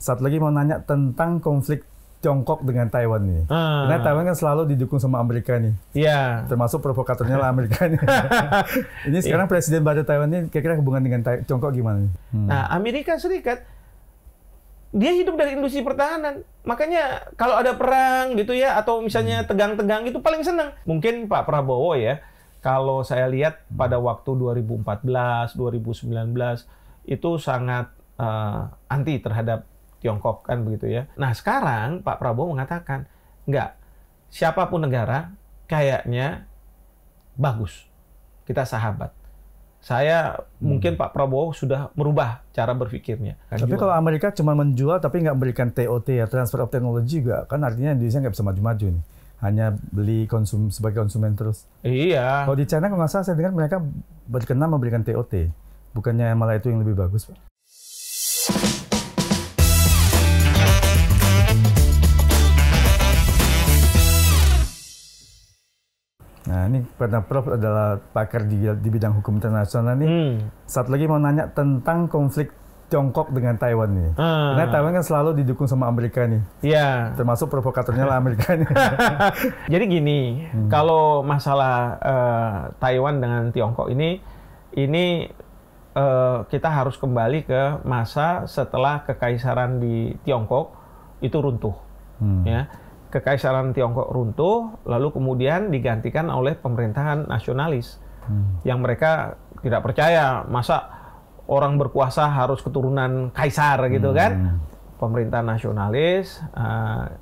Satu lagi mau nanya tentang konflik Tiongkok dengan Taiwan nih. Karena Taiwan kan selalu didukung sama Amerika nih. Iya. Termasuk provokatornya lah Amerika nih. Ini sekarang Presiden baru Taiwan ini kira-kira hubungan dengan Tiongkok gimana nih? Nah, Amerika Serikat dia hidup dari industri pertahanan. Makanya kalau ada perang gitu ya, atau misalnya tegang-tegang itu paling senang. Mungkin Pak Prabowo ya, kalau saya lihat pada waktu 2014, 2019 itu sangat anti terhadap Tiongkok kan begitu ya. Nah sekarang Pak Prabowo mengatakan, enggak, siapapun negara kayaknya bagus, kita sahabat. Saya mungkin Pak Prabowo sudah merubah cara berpikirnya. Tapi kalau Amerika cuma menjual tapi nggak memberikan TOT ya, transfer of technology juga, kan artinya Indonesia nggak bisa maju-maju nih. Hanya beli sebagai konsumen terus. Iya. Kalau di China kalau nggak salah saya dengar mereka berkenan memberikan TOT. Bukannya malah itu yang lebih bagus, Pak? Nah, ini karena Prof adalah pakar di bidang hukum internasional nih. Satu lagi mau nanya tentang konflik Tiongkok dengan Taiwan nih. Karena Taiwan kan selalu didukung sama Amerika nih. Iya. Termasuk provokatornya lah Amerika nih. Jadi gini, kalau masalah Taiwan dengan Tiongkok ini kita harus kembali ke masa setelah kekaisaran di Tiongkok itu runtuh. Ya. Kekaisaran Tiongkok runtuh, lalu kemudian digantikan oleh pemerintahan nasionalis yang mereka tidak percaya masa orang berkuasa harus keturunan kaisar gitu kan. Pemerintah nasionalis,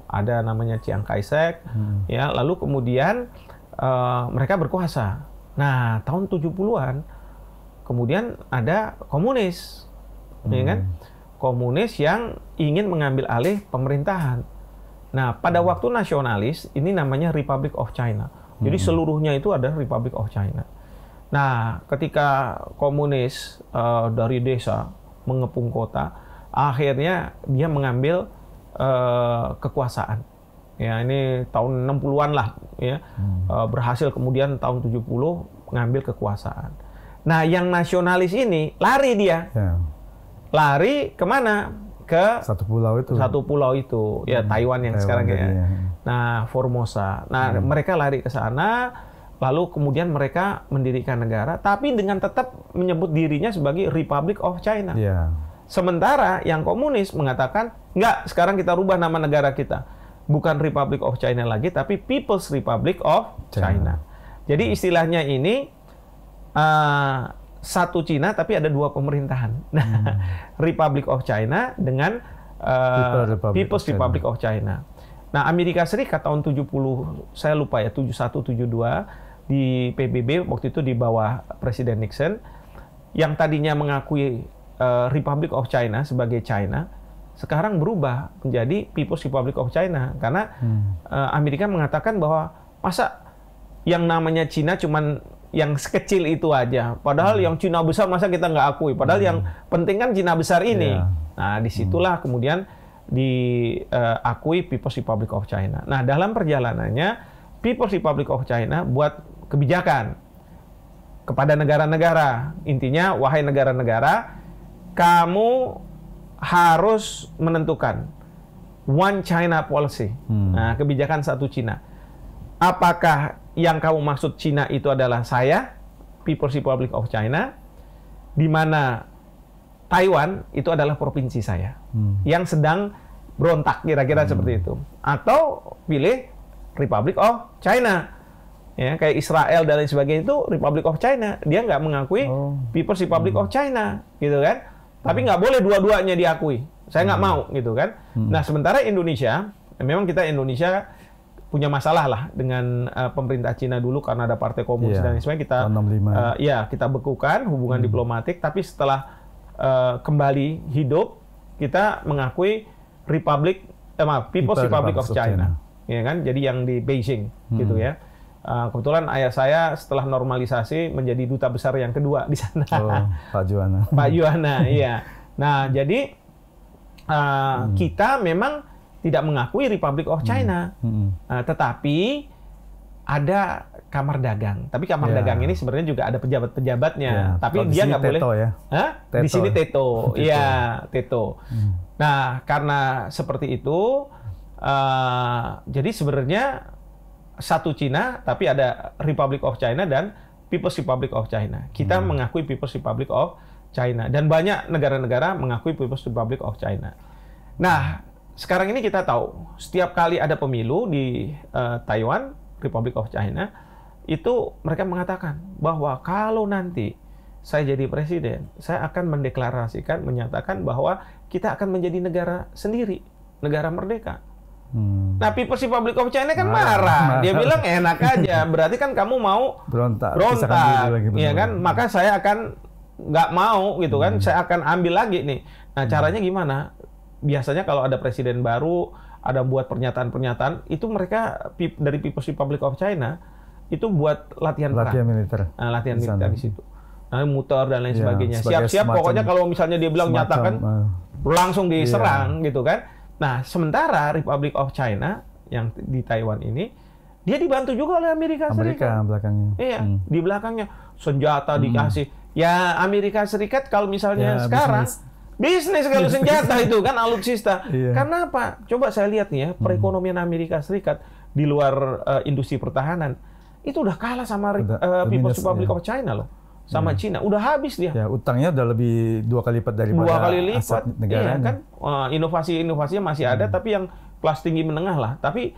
ada namanya Chiang Kai-shek, ya, lalu kemudian mereka berkuasa. Nah, tahun 70-an kemudian ada komunis, ya kan? Komunis yang ingin mengambil alih pemerintahan. Nah, pada waktu nasionalis, ini namanya Republic of China. Jadi seluruhnya itu ada Republic of China. Nah, ketika komunis dari desa mengepung kota, akhirnya dia mengambil kekuasaan. Ya, ini tahun 60-an lah, ya. Berhasil kemudian tahun 70 mengambil kekuasaan. Nah, yang nasionalis ini lari dia. Ya. Lari kemana? Ke satu pulau itu ya, Taiwan yang sekarang ya. Nah, Formosa. Nah, mereka lari ke sana, lalu kemudian mereka mendirikan negara, tapi dengan tetap menyebut dirinya sebagai Republic of China. Sementara yang komunis mengatakan, enggak, sekarang kita rubah nama negara kita, bukan Republic of China lagi, tapi People's Republic of China. Jadi istilahnya ini satu Cina tapi ada dua pemerintahan. Nah, Republic of China dengan People's Republic of China. Nah, Amerika Serikat tahun 70, saya lupa ya, 71, 72 di PBB waktu itu di bawah Presiden Nixon, yang tadinya mengakui Republic of China sebagai China, sekarang berubah menjadi People's Republic of China karena Amerika mengatakan bahwa masa yang namanya Cina cuman yang sekecil itu aja. Padahal yang Cina besar masa kita nggak akui. Padahal yang penting kan Cina besar ini. Nah, disitulah kemudian diakui People's Republic of China. Nah, dalam perjalanannya, People's Republic of China buat kebijakan kepada negara-negara. Intinya, wahai negara-negara, kamu harus menentukan One China Policy. Nah, kebijakan satu Cina. Apakah yang kamu maksud Cina itu adalah saya, People's Republic of China, di mana Taiwan itu adalah provinsi saya, yang sedang berontak, kira-kira seperti itu. Atau pilih Republic of China, ya, kayak Israel dan lain sebagainya itu Republic of China, dia nggak mengakui People's Republic of China, gitu kan? Tapi nggak boleh dua-duanya diakui, saya nggak mau, gitu kan? Nah, sementara Indonesia, memang kita Indonesia punya masalah lah dengan pemerintah Cina dulu karena ada Partai Komunis dan sebagainya, kita kita bekukan hubungan diplomatik, tapi setelah kembali hidup kita mengakui People's Republic of China, ya kan? Jadi yang di Beijing gitu ya. Kebetulan ayah saya setelah normalisasi menjadi duta besar yang kedua di sana. Pak Juwana. Pak Juwana, iya. Nah, jadi kita memang tidak mengakui Republic of China, tetapi ada kamar dagang. Tapi kamar dagang ini sebenarnya juga ada pejabat-pejabatnya. Tapi dia nggak boleh. Ya? Di sini Teto, iya, Teto. Nah, karena seperti itu, jadi sebenarnya satu Cina, tapi ada Republic of China dan People's Republic of China. Kita mengakui People's Republic of China, dan banyak negara-negara mengakui People's Republic of China. Nah, sekarang ini kita tahu, setiap kali ada pemilu di Taiwan, Republic of China, itu mereka mengatakan bahwa kalau nanti saya jadi presiden, saya akan mendeklarasikan, menyatakan bahwa kita akan menjadi negara sendiri, negara merdeka. Nah, People's Republic of China kan marah. Dia bilang enak aja, berarti kan kamu mau berontak, ya kan? Maka saya akan nggak mau gitu kan, saya akan ambil lagi nih. Nah, caranya gimana? Biasanya kalau ada presiden baru, ada buat pernyataan-pernyataan, itu mereka dari People's Republic of China itu buat latihan militer. Nah, latihan militer di situ. Nah, muter dan lain sebagainya. Siap-siap pokoknya kalau misalnya dia bilang nyatakan langsung diserang gitu kan. Nah, sementara Republic of China yang di Taiwan ini, dia dibantu juga oleh Amerika Serikat. Belakangnya. Iya, di belakangnya senjata dikasih. Ya, Amerika Serikat kalau misalnya sekarang bisnis kalau senjata itu kan alutsista. Karena apa? Coba saya lihat nih ya, perekonomian Amerika Serikat di luar industri pertahanan itu udah kalah sama People's Republic of China loh. Sama Cina, udah habis dia. Ya, utangnya udah lebih 2 kali lipat daripada 2 kali lipat negaranya. Iya kan, inovasi-inovasinya masih ada, tapi yang kelas tinggi menengah lah. Tapi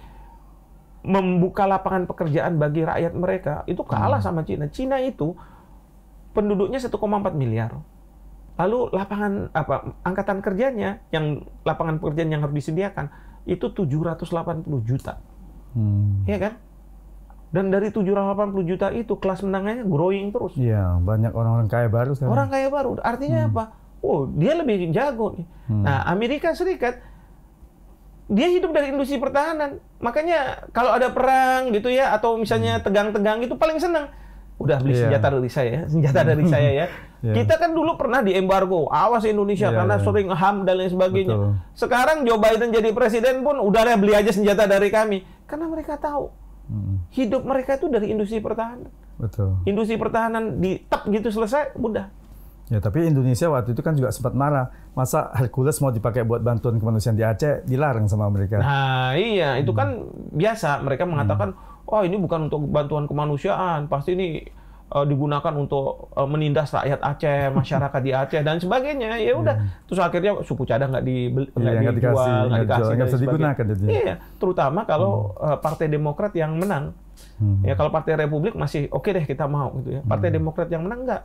membuka lapangan pekerjaan bagi rakyat mereka itu kalah sama Cina. Cina itu penduduknya 1,4 miliar. Lalu angkatan kerjanya, lapangan pekerjaan yang harus disediakan itu 780 juta. Iya kan? Dan dari 780 juta itu kelas menengahnya growing terus. Iya, banyak orang-orang kaya baru sekarang. Orang kaya baru. Artinya apa? Oh, dia lebih jago nih. Nah, Amerika Serikat dia hidup dari industri pertahanan. Makanya kalau ada perang gitu ya, atau misalnya tegang-tegang itu paling senang. Udah beli senjata dari saya ya. Kita kan dulu pernah di embargo, awas Indonesia karena sering HAM dan lain sebagainya. Sekarang Joe Biden jadi presiden pun udah beli aja senjata dari kami. Karena mereka tahu hidup mereka itu dari industri pertahanan. Betul. Industri pertahanan ditep gitu selesai, udah. Ya, tapi Indonesia waktu itu kan juga sempat marah. Masa Hercules mau dipakai buat bantuan kemanusiaan di Aceh dilarang sama Amerika. Nah, iya, itu kan biasa. Mereka mengatakan, oh ini bukan untuk bantuan kemanusiaan, pasti ini digunakan untuk menindas rakyat Aceh, masyarakat di Aceh dan sebagainya. Ya udah, terus akhirnya suku cadang nggak dijual, nggak dikasih, nggak bisa digunakan. Iya, terutama kalau Partai Demokrat yang menang. Ya kalau Partai Republik masih oke deh kita mau gitu ya. Partai Demokrat yang menang nggak.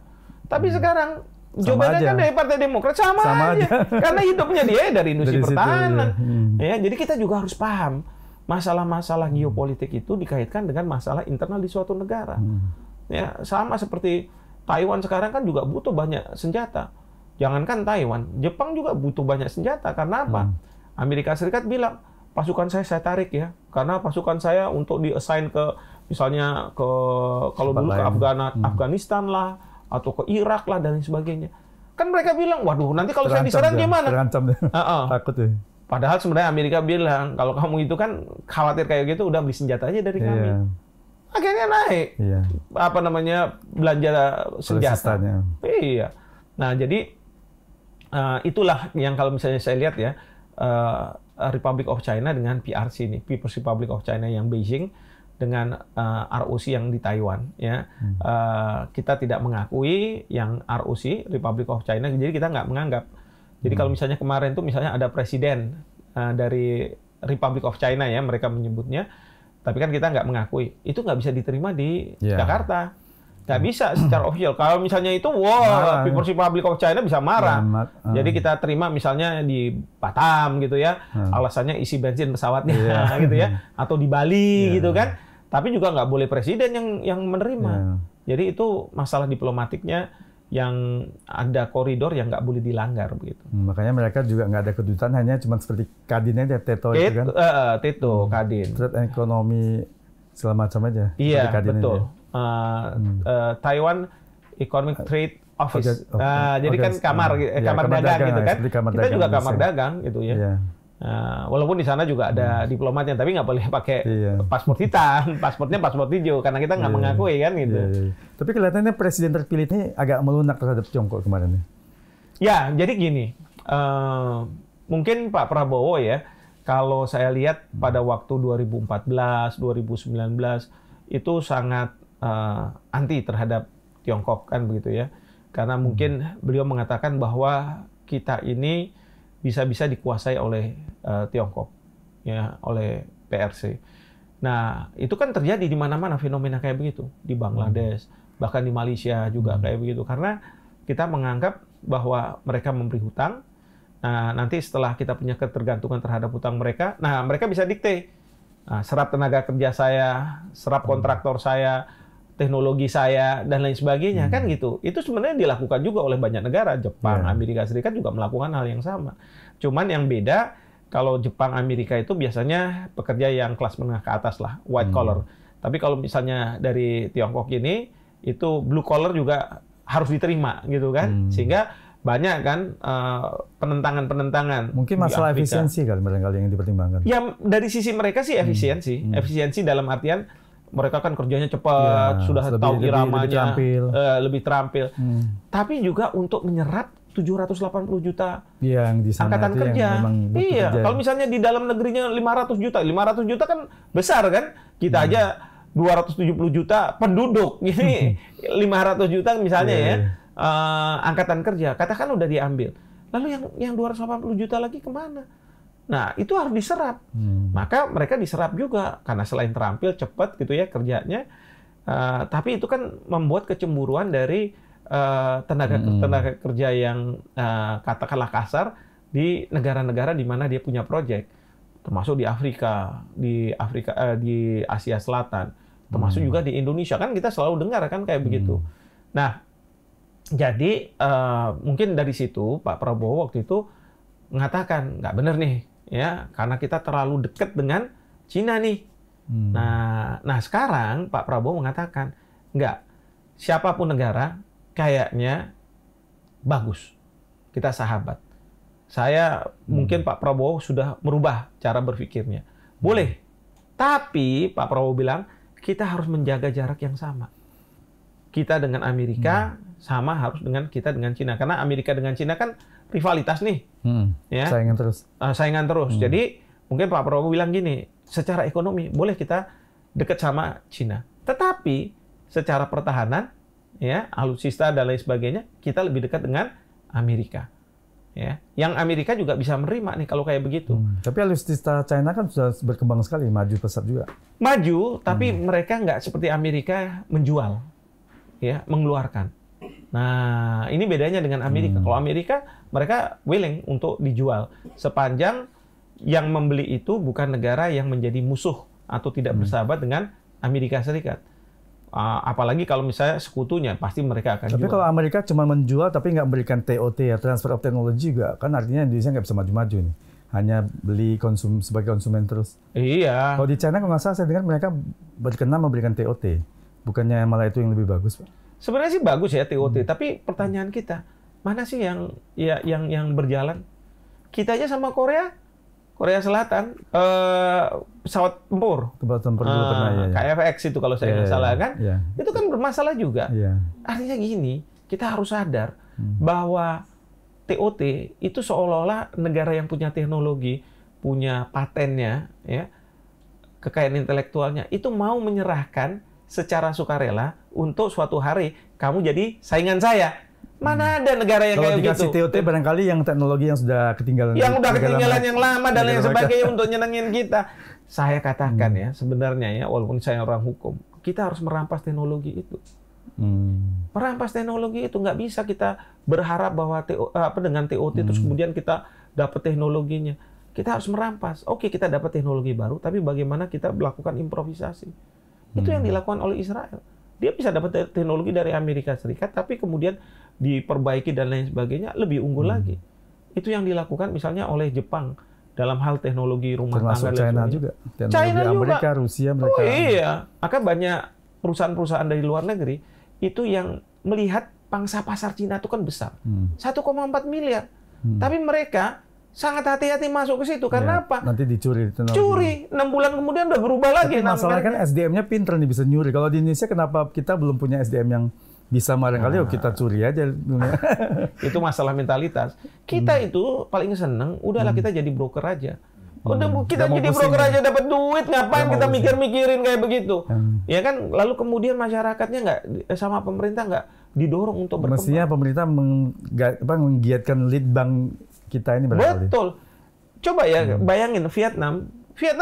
Tapi sekarang Joe Biden kan dari Partai Demokrat sama aja. Karena hidupnya dia dari industri pertahanan. Ya, jadi kita juga harus paham masalah-masalah geopolitik itu dikaitkan dengan masalah internal di suatu negara. Ya, sama seperti Taiwan sekarang kan juga butuh banyak senjata. Jangankan Taiwan, Jepang juga butuh banyak senjata. Karena apa? Amerika Serikat bilang, pasukan saya tarik ya. Karena pasukan saya untuk di-assign ke, misalnya ke, kalau dulu ke Afghanistan lah, atau ke Irak lah, dan sebagainya. Kan mereka bilang, waduh, nanti kalau saya diserang gimana? Terancam deh. Takut ya. Padahal sebenarnya Amerika bilang, kalau kamu itu kan khawatir kayak gitu, udah beli senjata aja dari kami. Akhirnya naik, belanja senjata. Iya. Nah, jadi itulah yang kalau misalnya saya lihat ya, Republic of China dengan PRC nih, People's Republic of China yang Beijing dengan ROC yang di Taiwan. Ya, kita tidak mengakui yang ROC, Republic of China, jadi kita nggak menganggap. Jadi kalau misalnya kemarin tuh misalnya ada presiden dari Republic of China ya, mereka menyebutnya. Tapi kan kita nggak mengakui. Itu nggak bisa diterima di Jakarta. Nggak bisa secara official. Kalau misalnya itu, People's Republic of China bisa marah. Jadi kita terima misalnya di Batam gitu ya. Alasannya isi bensin pesawatnya gitu ya. Atau di Bali gitu kan. Tapi juga nggak boleh presiden yang menerima. Jadi itu masalah diplomatiknya yang ada koridor yang nggak boleh dilanggar begitu. Makanya mereka juga nggak ada kedutaan, hanya cuma seperti Kadin aja, Teto itu kan. Teto, Kadin. Trade ekonomi segala macam aja. Iya, betul. Taiwan Economic Trade Office. Jadi kan kamar dagang gitu kan. Kita juga kamar dagang gitu ya. Walaupun di sana juga ada diplomatnya, tapi nggak boleh pakai paspor hitam, paspornya paspor hijau, karena kita nggak mengakui kan gitu. Tapi kelihatannya presiden terpilih ini agak melunak terhadap Tiongkok kemarin. Ya, jadi gini, mungkin Pak Prabowo ya, kalau saya lihat pada waktu 2014, 2019 itu sangat anti terhadap Tiongkok kan begitu ya. Karena mungkin beliau mengatakan bahwa kita ini bisa-bisa dikuasai oleh Tiongkok, ya, oleh PRC. Nah, itu kan terjadi di mana-mana fenomena kayak begitu, di Bangladesh, bahkan di Malaysia juga kayak begitu. Karena kita menganggap bahwa mereka memberi hutang. Nah, nanti setelah kita punya ketergantungan terhadap hutang mereka, nah mereka bisa dikte. Nah, serap tenaga kerja saya, serap kontraktor saya, teknologi saya, dan lain sebagainya, kan gitu. Itu sebenarnya dilakukan juga oleh banyak negara. Jepang, Amerika Serikat juga melakukan hal yang sama. Cuman yang beda, kalau Jepang, Amerika itu biasanya pekerja yang kelas menengah ke atas lah, white collar. Tapi kalau misalnya dari Tiongkok ini, itu blue collar juga harus diterima gitu kan. Sehingga banyak kan penentangan-penentangan. Mungkin masalah efisiensi kan barangkali yang dipertimbangkan. Ya dari sisi mereka sih efisiensi. Efisiensi dalam artian mereka kan kerjanya cepat, sudah tahu iramanya, lebih terampil. Tapi juga untuk menyerap 780 juta yang di sana angkatan kerja. Iya, kalau misalnya di dalam negerinya 500 juta kan besar kan? Kita aja 270 juta penduduk. Ini 500 juta misalnya ya, angkatan kerja. Katakan udah diambil. Lalu yang 280 juta lagi kemana? Nah, itu harus diserap. Maka mereka diserap juga. Karena selain terampil, cepat gitu ya kerjanya. Tapi itu kan membuat kecemburuan dari tenaga kerja yang katakanlah kasar di negara-negara di mana dia punya proyek, termasuk di Afrika, di Asia Selatan, termasuk juga di Indonesia kan kita selalu dengar kan kayak begitu. Nah, jadi mungkin dari situ Pak Prabowo waktu itu mengatakan nggak benar nih ya karena kita terlalu dekat dengan Cina nih. Nah sekarang Pak Prabowo mengatakan nggak, siapapun negara kayaknya bagus, kita sahabat. Saya mungkin Pak Prabowo sudah merubah cara berpikirnya. Boleh, tapi Pak Prabowo bilang kita harus menjaga jarak yang sama. Kita dengan Amerika sama harus dengan kita dengan Cina. Karena Amerika dengan Cina kan rivalitas nih. Ya? Saingan terus. Saingan terus. Jadi mungkin Pak Prabowo bilang gini, secara ekonomi boleh kita dekat sama Cina. Tetapi secara pertahanan, ya, alutsista dan lain sebagainya, kita lebih dekat dengan Amerika. Ya, yang Amerika juga bisa menerima nih kalau kayak begitu. Tapi alutsista China kan sudah berkembang sekali, maju pesat juga. Maju, tapi mereka nggak seperti Amerika menjual, ya, mengeluarkan. Nah, ini bedanya dengan Amerika. Kalau Amerika, mereka willing untuk dijual sepanjang yang membeli itu bukan negara yang menjadi musuh atau tidak bersahabat dengan Amerika Serikat. Apalagi kalau misalnya sekutunya, pasti mereka akan Tapi jual. kalau Amerika cuma menjual tapi nggak memberikan TOT ya, transfer of technology juga, kan artinya Indonesia nggak bisa maju-maju nih. Hanya beli sebagai konsumen terus. Iya. Kalau di China, kalau nggak salah saya dengar mereka berkenan memberikan TOT. Bukannya malah itu yang lebih bagus, Pak? Sebenarnya sih bagus ya TOT, tapi pertanyaan kita, mana sih yang berjalan? Kita aja sama Korea Selatan, pesawat tempur. Pesawat tempur dulu pernah ya. KFX itu kalau saya nggak salah kan. Itu kan bermasalah juga. Artinya gini, kita harus sadar bahwa TOT itu seolah-olah negara yang punya teknologi, punya patennya, ya, kekayaan intelektualnya, itu mau menyerahkan secara sukarela untuk suatu hari kamu jadi saingan saya. Mana ada negara yang kayak gitu? Kalau dikasih TOT barangkali yang teknologi yang sudah ketinggalan. Yang udah ketinggalan yang lama dan lain sebagainya untuk nyenengin kita. Saya katakan ya, sebenarnya ya, walaupun saya orang hukum, kita harus merampas teknologi itu. Merampas teknologi itu nggak bisa kita berharap bahwa dengan TOT terus kemudian kita dapat teknologinya. Kita harus merampas. Oke, kita dapat teknologi baru, tapi bagaimana kita melakukan improvisasi? Itu yang dilakukan oleh Israel. Dia bisa dapat teknologi dari Amerika Serikat, tapi kemudian diperbaiki dan lain sebagainya lebih unggul lagi. Itu yang dilakukan misalnya oleh Jepang dalam hal teknologi rumah tangga. Termasuk China juga. Teknologi China Amerika, juga. Rusia mereka. Oh iya, maka banyak perusahaan-perusahaan dari luar negeri itu yang melihat pangsa pasar Cina itu kan besar. 1,4 miliar. Tapi mereka sangat hati-hati masuk ke situ. Karena apa? Nanti dicuri. Curi. 6 bulan kemudian udah berubah lagi. Tapi masalahnya kan SDM-nya pinter nih bisa nyuri. Kalau di Indonesia kenapa kita belum punya SDM yang bisa barangkali kita curi aja dunia. Itu masalah mentalitas. Kita itu paling seneng, udahlah kita jadi broker aja. Udah kita jadi broker aja dapat duit, ngapain kita mikir-mikirin kayak begitu? Ya kan, lalu kemudian masyarakatnya nggak sama pemerintah nggak didorong untuk berkembang. Mestinya pemerintah menggiatkan lead bank kita ini barangkali. Betul. Coba ya bayangin Vietnam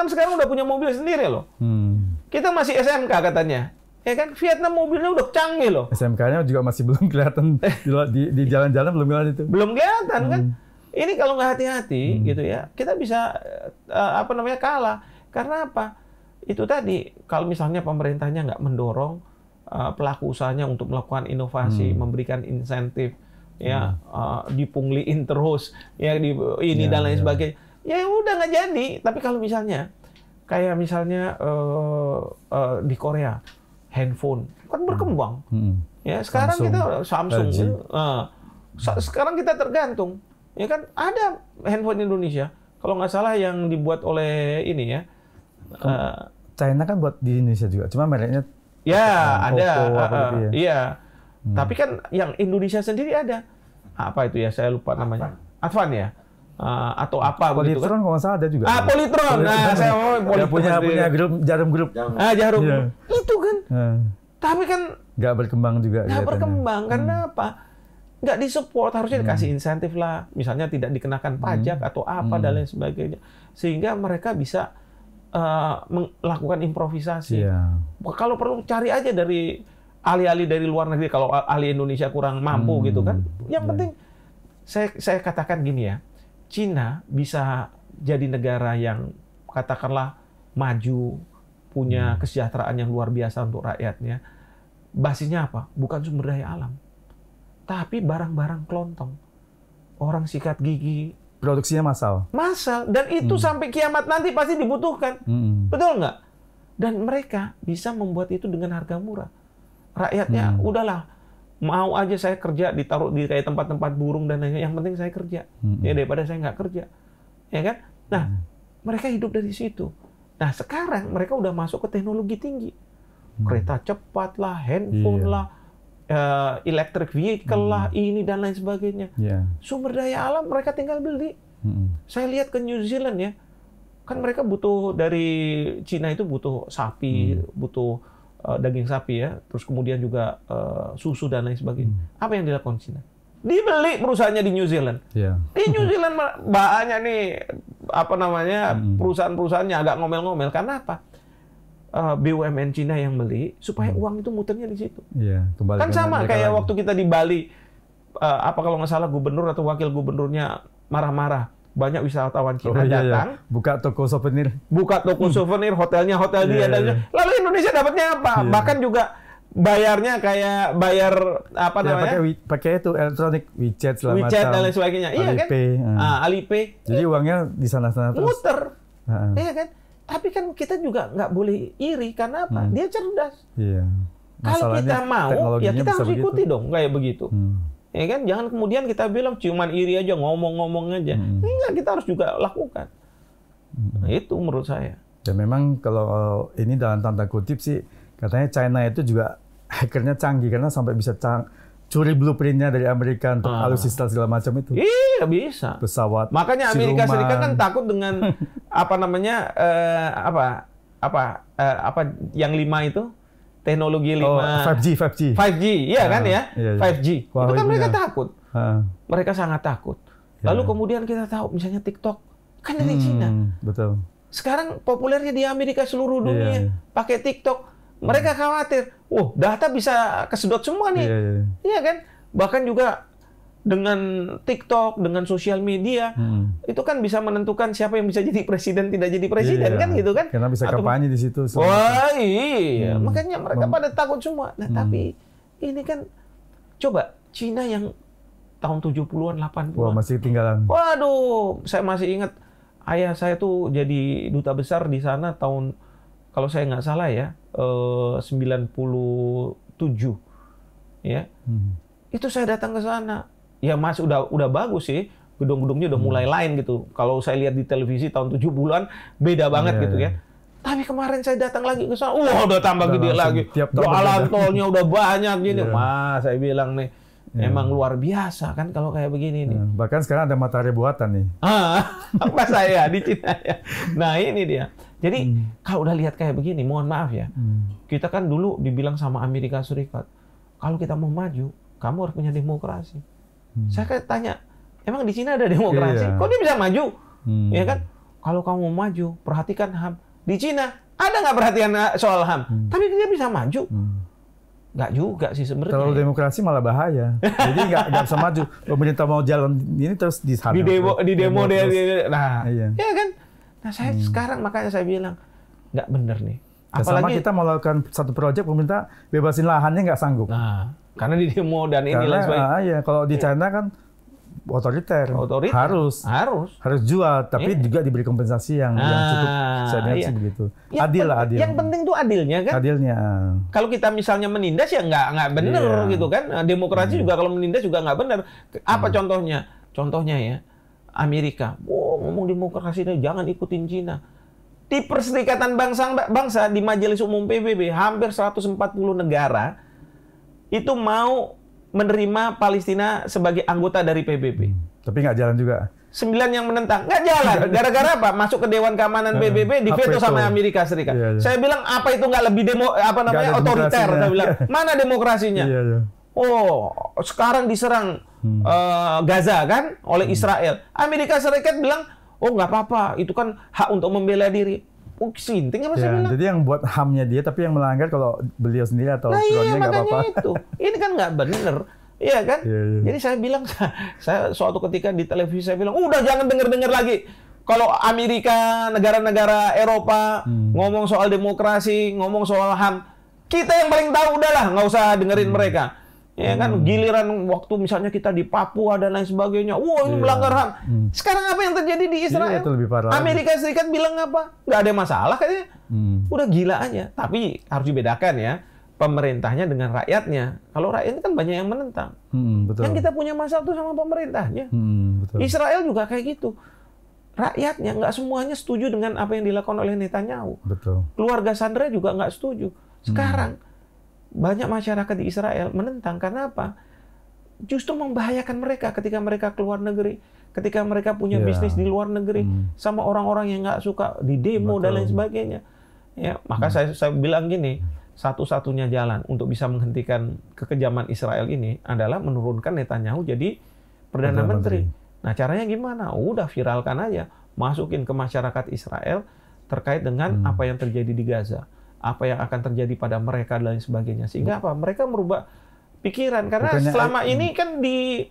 sekarang udah punya mobil sendiri loh. Kita masih SMK katanya. Ya kan, Vietnam mobilnya udah canggih loh. SMK-nya juga masih belum kelihatan di jalan-jalan, belum kelihatan itu. Belum kelihatan kan? Ini kalau nggak hati-hati gitu ya, kita bisa kalah. Karena apa? Itu tadi, kalau misalnya pemerintahnya nggak mendorong pelaku usahanya untuk melakukan inovasi, memberikan insentif, ya dipungliin terus, ya dan lain sebagainya. Ya udah nggak jadi. Tapi kalau misalnya kayak misalnya di Korea, handphone kan berkembang. Ya sekarang Samsung sekarang kita tergantung. Ya kan ada handphone Indonesia. Kalau nggak salah yang dibuat oleh ini ya. China kan buat di Indonesia juga. Cuma mereknya ada. Oppo, Iya. Tapi kan yang Indonesia sendiri ada. Apa itu ya? Saya lupa namanya. Advan ya? Atau apa begitu kan? Polytron kalau nggak salah ada juga. Polytron. Nah, saya mau punya grup Jarum Group. Jarum. Yeah. Itu kan. Tapi kan nggak berkembang juga. Nggak berkembang karena apa? Nggak disupport, harusnya dikasih insentif lah. Misalnya tidak dikenakan pajak atau apa dan lain sebagainya. Sehingga mereka bisa melakukan improvisasi. Yeah. Kalau perlu cari aja dari ahli-ahli dari luar negeri. Kalau ahli Indonesia kurang mampu gitu kan. Yang penting saya katakan gini ya. Cina bisa jadi negara yang katakanlah maju, punya kesejahteraan yang luar biasa untuk rakyatnya. Basisnya apa? Bukan sumber daya alam. Tapi barang-barang kelontong. Orang sikat gigi. Produksinya massal. Massal. Dan itu sampai kiamat nanti pasti dibutuhkan. Betul nggak? Dan mereka bisa membuat itu dengan harga murah. Rakyatnya, udahlah. Mau aja saya kerja, ditaruh di kayak tempat-tempat burung dan lain-lain. Yang penting saya kerja. Ya daripada saya nggak kerja. Ya kan? Nah, mereka hidup dari situ. Nah, sekarang mereka udah masuk ke teknologi tinggi. Kereta cepat lah, handphone lah, electric vehicle lah, ini dan lain sebagainya. Sumber daya alam mereka tinggal beli. Saya lihat ke New Zealand ya, kan mereka butuh dari Cina itu butuh sapi, butuh daging sapi ya, terus kemudian juga susu dan lain sebagainya. Apa yang dilakukan Cina? Dibeli perusahaannya di New Zealand. Di New Zealand banyak nih perusahaan-perusahaannya agak ngomel-ngomel karena apa? BUMN Cina yang beli supaya uang itu muternya di situ. Kan sama kayak waktu kita di Bali, kalau nggak salah gubernur atau wakil gubernurnya marah-marah, banyak wisatawan Cina datang, buka toko souvenir, hotelnya hotel dia, dan lalu Indonesia dapatnya apa? Bahkan juga bayarnya kayak bayar pakai itu elektronik WeChat dan lain sebagainya. Iya kan? Alipay. Jadi uangnya di sana-sana terus. Muter. Iya kan? Tapi kan kita juga nggak boleh iri karena apa? Dia cerdas. Kalau kita mau, ya kita harus ikuti dong kayak begitu. Ya kan? Jangan kemudian kita bilang cuman iri aja, ngomong-ngomong aja. Enggak, kita harus juga lakukan. Nah, itu menurut saya. Dan memang kalau ini dalam tanda kutip sih, katanya China itu juga hackernya canggih karena sampai bisa curi blueprintnya dari Amerika untuk alutsista segala macam itu. Iya bisa. Pesawat. Makanya Amerika Serikat kan takut dengan yang 5 itu teknologi 5 5G iya kan ya. 5G. Itu kan mereka takut. Mereka sangat takut. Lalu kemudian kita tahu misalnya TikTok kan dari Cina. Betul. Sekarang populernya di Amerika seluruh dunia pakai TikTok. Mereka khawatir, data bisa kesedot semua nih. Iya kan? Bahkan juga dengan TikTok, dengan sosial media, itu kan bisa menentukan siapa yang bisa jadi presiden, tidak jadi presiden, kan gitu kan? Karena bisa kampanye di situ. Wah iya, makanya mereka pada takut semua. Nah tapi ini kan, coba Cina yang tahun 70-an, 80-an. Wah masih ketinggalan. Waduh, saya masih ingat ayah saya tuh jadi duta besar di sana tahun, kalau saya nggak salah ya, 97 ya. Itu saya datang ke sana. Ya Mas udah bagus sih. Gedung-gedungnya udah mulai lain gitu. Kalau saya lihat di televisi tahun 70-an beda banget gitu ya. Tapi kemarin saya datang lagi ke sana, udah tambah gede lagi. Jalan tolnya udah banyak gini. Mas, saya bilang nih, emang luar biasa kan kalau kayak begini nih. Bahkan sekarang ada matahari buatan nih. Apa saya di Cina ya. Nah ini dia. Jadi kalau udah lihat kayak begini, mohon maaf ya. Kita kan dulu dibilang sama Amerika Serikat, kalau kita mau maju, kamu harus punya demokrasi. Saya kayak tanya, emang di Cina ada demokrasi? Kok dia bisa maju? Ya kan? Kalau kamu mau maju, perhatikan HAM. Di Cina ada nggak perhatian soal HAM? Tapi dia bisa maju. Nggak juga sih sebenarnya. Kalau demokrasi malah bahaya. Jadi nggak bisa maju. Pemerintah mau jalan ini terus di demo dia. Nah, ya kan? Nah saya sekarang makanya saya bilang nggak bener nih. Apalagi sama kita mau lakukan satu proyek, pemerintah bebasin lahannya nggak sanggup. Nah, karena di demo dan ini lain sebagainya. Kalau di China kan otoriter. Harus jual, tapi juga diberi kompensasi yang cukup. Saya lihat sih begitu. Adil. Yang penting tuh adilnya kan. Adilnya. Kalau kita misalnya menindas ya nggak benar gitu kan. Demokrasi juga kalau menindas juga nggak benar. Apa contohnya? Contohnya ya Amerika. Ngomong demokrasi jangan ikutin Cina. Di Perserikatan Bangsa di Majelis Umum PBB hampir 140 negara itu mau menerima Palestina sebagai anggota dari PBB. Tapi nggak jalan juga. 9 yang menentang. Nggak jalan. Gara-gara apa? Masuk ke Dewan Keamanan PBB, diveto sama Amerika Serikat. Saya bilang, apa itu nggak lebih otoriter? Saya bilang, mana demokrasinya? Sekarang diserang Gaza kan oleh Israel. Amerika Serikat bilang, nggak apa-apa. Itu kan hak untuk membela diri. Sinting apa saya bilang? Jadi yang buat HAM-nya dia, tapi yang melanggar kalau beliau sendiri atau dronnya nggak apa-apa. Itu. Ini kan nggak bener. Iya kan? Jadi saya bilang, saya suatu ketika di televisi saya bilang, udah jangan denger-denger lagi. Kalau Amerika, negara-negara Eropa, ngomong soal demokrasi, ngomong soal HAM, kita yang paling tahu udahlah, nggak usah dengerin mereka. Ya kan, giliran waktu misalnya kita di Papua dan lain sebagainya, ini melanggar HAM. Sekarang apa yang terjadi di Israel? Itu lebih parah. Amerika Serikat bilang apa? Nggak ada masalah katanya. Udah gila aja. Tapi harus dibedakan ya, pemerintahnya dengan rakyatnya. Kalau rakyatnya kan banyak yang menentang. Betul. Yang kita punya masalah itu sama pemerintahnya. Betul. Israel juga kayak gitu. Rakyatnya nggak semuanya setuju dengan apa yang dilakukan oleh Netanyahu. Betul. Keluarga Sandra juga nggak setuju. Sekarang banyak masyarakat di Israel menentang karena apa? Justru membahayakan mereka ketika mereka keluar negeri, ketika mereka punya bisnis di luar negeri, sama orang-orang yang nggak suka di demo dan lain sebagainya. Ya, maka saya bilang gini, satu-satunya jalan untuk bisa menghentikan kekejaman Israel ini adalah menurunkan Netanyahu jadi Perdana Menteri. Nah, caranya gimana? Udah viralkan aja, masukin ke masyarakat Israel terkait dengan apa yang terjadi di Gaza. Apa yang akan terjadi pada mereka dan lain sebagainya. Sehingga apa? Mereka merubah pikiran. Karena selama ini kan di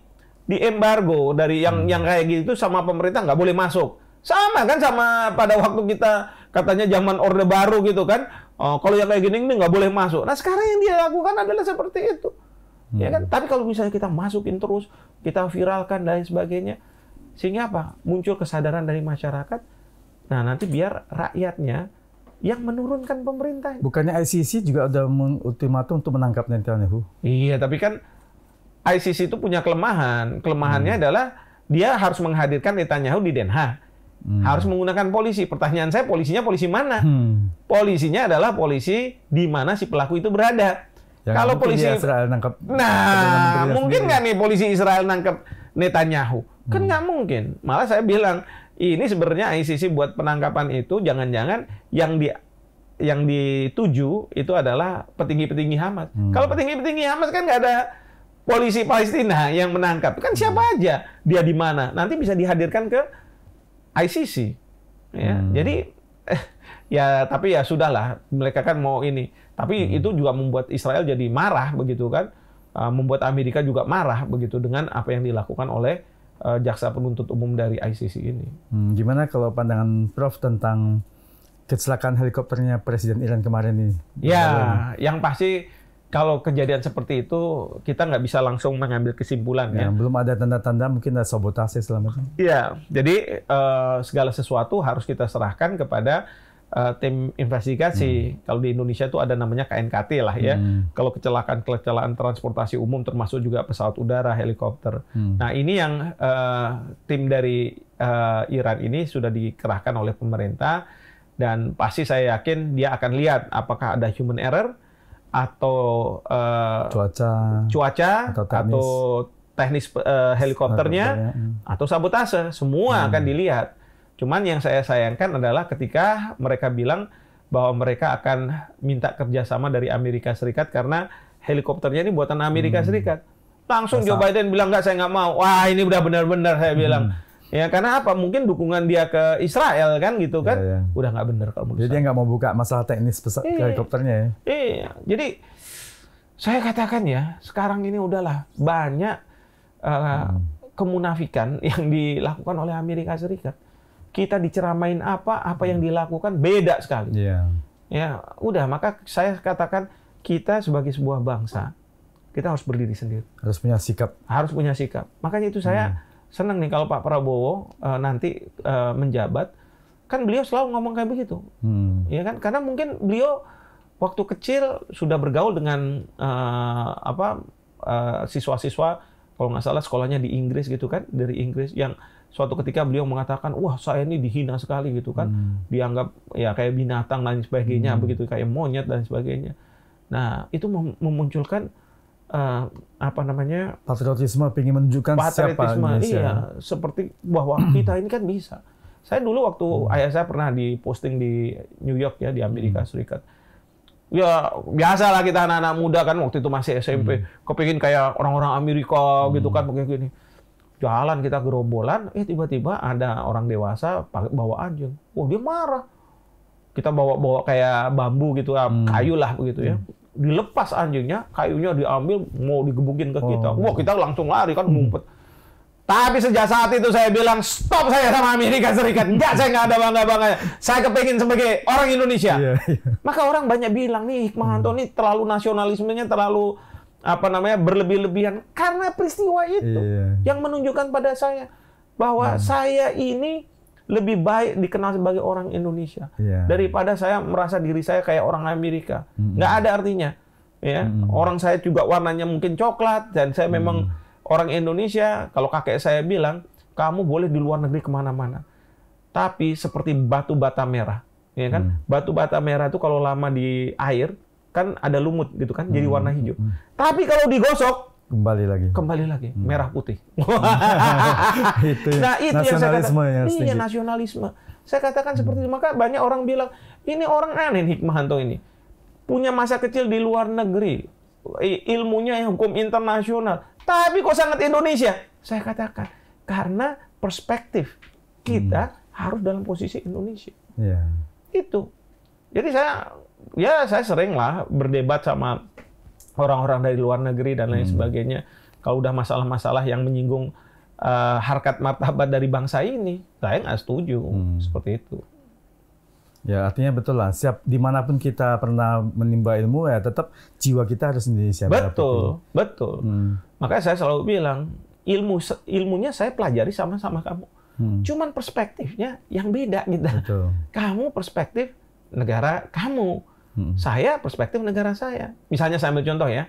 embargo dari yang kayak gitu sama pemerintah nggak boleh masuk. Sama kan sama pada waktu kita katanya zaman Orde Baru gitu kan. Kalau yang kayak gini nggak boleh masuk. Nah sekarang yang dia lakukan adalah seperti itu. Ya kan? Tapi kalau misalnya kita masukin terus, kita viralkan dan lain sebagainya. Sehingga apa? Muncul kesadaran dari masyarakat. Nah nanti biar rakyatnya yang menurunkan pemerintah. Bukannya ICC juga udah mengultimatum untuk menangkap Netanyahu? Iya, tapi kan ICC itu punya kelemahan. Kelemahannya adalah dia harus menghadirkan Netanyahu di Den Haag. Harus menggunakan polisi. Pertanyaan saya, polisinya polisi mana? Polisinya adalah polisi di mana si pelaku itu berada. Kalau polisi Israel nangkap, mungkin nggak nih polisi Israel nangkap Netanyahu? Kan nggak mungkin. Malah saya bilang, ini sebenarnya ICC buat penangkapan itu jangan-jangan yang dituju itu adalah petinggi-petinggi Hamas. Kalau petinggi-petinggi Hamas kan nggak ada polisi Palestina yang menangkap. Kan siapa aja dia di mana. Nanti bisa dihadirkan ke ICC. Ya, jadi tapi ya sudahlah. Mereka kan mau ini. Tapi itu juga membuat Israel jadi marah begitu kan. Membuat Amerika juga marah begitu dengan apa yang dilakukan oleh jaksa penuntut umum dari ICC ini. Gimana kalau pandangan Prof tentang kecelakaan helikopternya Presiden Iran kemarin ini? Ya, yang pasti kalau kejadian seperti itu kita nggak bisa langsung mengambil kesimpulan ya. Belum ada tanda-tanda mungkin ada sabotase selama itu. Iya, jadi segala sesuatu harus kita serahkan kepada tim investigasi. Kalau di Indonesia itu ada namanya KNKT lah ya. Kalau kecelakaan transportasi umum termasuk juga pesawat udara, helikopter. Nah ini yang tim dari Iran ini sudah dikerahkan oleh pemerintah Dan pasti saya yakin dia akan lihat apakah ada human error atau cuaca atau teknis helikopternya atau sabotase. Semua akan dilihat. Cuman yang saya sayangkan adalah ketika mereka bilang bahwa mereka akan minta kerjasama dari Amerika Serikat karena helikopternya ini buatan Amerika Serikat. Langsung Joe Biden bilang, enggak, saya nggak mau. Wah, ini udah benar-benar, saya bilang. Ya, karena apa? Mungkin dukungan dia ke Israel kan gitu kan. Udah nggak benar kalau menurut saya. Jadi dia nggak mau buka masalah teknis helikopternya ya? Iya. Jadi saya katakan ya, sekarang ini udahlah banyak kemunafikan yang dilakukan oleh Amerika Serikat. Kita diceramain apa yang dilakukan beda sekali. Ya, udah, maka saya katakan kita sebagai sebuah bangsa, kita harus berdiri sendiri. Harus punya sikap. Makanya itu saya senang nih kalau Pak Prabowo nanti menjabat, kan beliau selalu ngomong kayak begitu, ya kan? Karena mungkin beliau waktu kecil sudah bergaul dengan siswa-siswa, kalau nggak salah sekolahnya di Inggris gitu kan, dari Inggris, yang suatu ketika beliau mengatakan, wah saya ini dihina sekali gitu kan, dianggap ya kayak binatang dan sebagainya, begitu kayak monyet dan sebagainya. Nah itu memunculkan patriotisme, ingin menunjukkan siapa Indonesia. Iya, seperti bahwa kita ini kan bisa. Saya dulu waktu ayah saya pernah diposting di New York ya, di Amerika Serikat. Ya biasalah kita anak-anak muda kan waktu itu masih SMP, kepingin kayak orang-orang Amerika gitu kan, begini. Jalan kita gerombolan, tiba-tiba ada orang dewasa bawa anjing. Wah, dia marah. Kita bawa kayak bambu gitu, kayu lah begitu ya. Dilepas anjingnya, kayunya diambil, mau digebukin ke kita. Wah, kita langsung lari kan, ngumpet. Tapi sejak saat itu saya bilang, stop saya sama Amerika Serikat. Enggak, saya nggak ada bangga-bangganya. Saya kepingin sebagai orang Indonesia. Maka orang banyak bilang, nih Hikmahanto ini terlalu nasionalismenya, terlalu berlebih-lebihan. Karena peristiwa itu yang menunjukkan pada saya bahwa saya ini lebih baik dikenal sebagai orang Indonesia daripada saya merasa diri saya kayak orang Amerika. Nggak ada artinya. Ya, orang saya juga warnanya mungkin coklat dan saya memang orang Indonesia. Kalau kakek saya bilang, kamu boleh di luar negeri kemana-mana, tapi seperti batu bata merah, ya kan? Batu bata merah itu kalau lama di air kan ada lumut gitu kan, jadi warna hijau. Tapi kalau digosok kembali lagi merah putih. Itu nah, itu yang saya katakan. Iya, nasionalisme. Saya katakan seperti itu. Maka banyak orang bilang, ini orang aneh Hikmahanto ini. Punya masa kecil di luar negeri. Ilmunya hukum internasional. Tapi kok sangat Indonesia? Saya katakan, karena perspektif kita harus dalam posisi Indonesia. Itu. Jadi saya sering lah berdebat sama orang-orang dari luar negeri dan lain sebagainya. Kalau udah masalah-masalah yang menyinggung harkat martabat dari bangsa ini, saya nggak setuju seperti itu. Ya, artinya betul lah. Siap dimanapun kita pernah menimba ilmu, ya tetap jiwa kita harus Indonesia. Betul. Makanya saya selalu bilang, ilmunya saya pelajari sama-sama kamu. Cuman perspektifnya yang beda gitu. Betul. Kamu perspektif negara kamu. Saya perspektif negara saya. Misalnya saya ambil contoh ya,